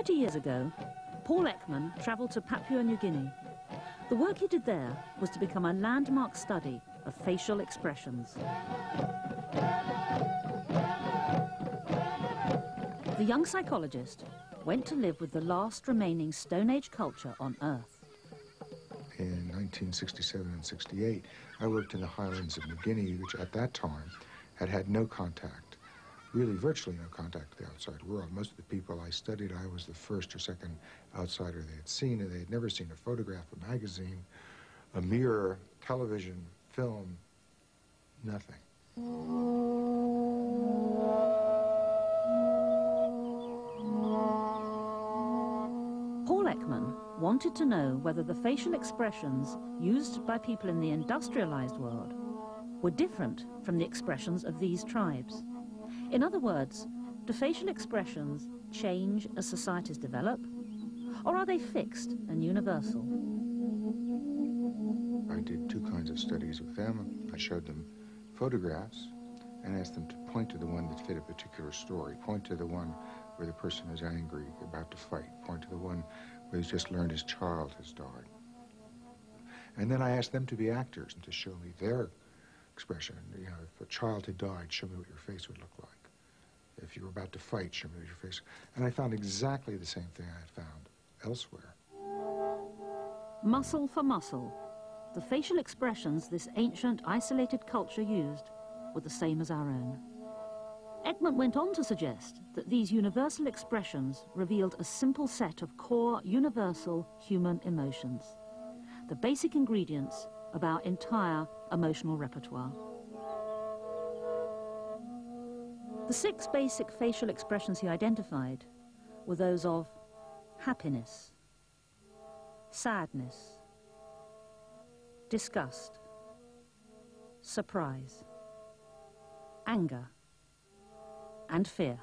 30 years ago, Paul Ekman travelled to Papua New Guinea. The work he did there was to become a landmark study of facial expressions. The young psychologist went to live with the last remaining Stone Age culture on Earth. In 1967 and 68, I worked in the highlands of New Guinea, which at that time had no contact, really virtually no contact with the outside world. Most of the people I studied, I was the first or second outsider they had seen, and they had never seen a photograph, a magazine, a mirror, television, film, nothing. Paul Ekman wanted to know whether the facial expressions used by people in the industrialized world were different from the expressions of these tribes. In other words, do facial expressions change as societies develop, or are they fixed and universal? I did two kinds of studies with them. I showed them photographs and asked them to point to the one that fit a particular story, point to the one where the person is angry, about to fight, point to the one where he's just learned his child has died. And then I asked them to be actors and to show me their expression. You know, if a child had died, show me what your face would look like. If you were about to fight, show me what your face. And I found exactly the same thing I had found elsewhere. Muscle for muscle, the facial expressions this ancient, isolated culture used were the same as our own. Ekman went on to suggest that these universal expressions revealed a simple set of core, universal human emotions, the basic ingredients of our entire emotional repertoire. The 6 basic facial expressions he identified were those of happiness, sadness, disgust, surprise, anger, and fear.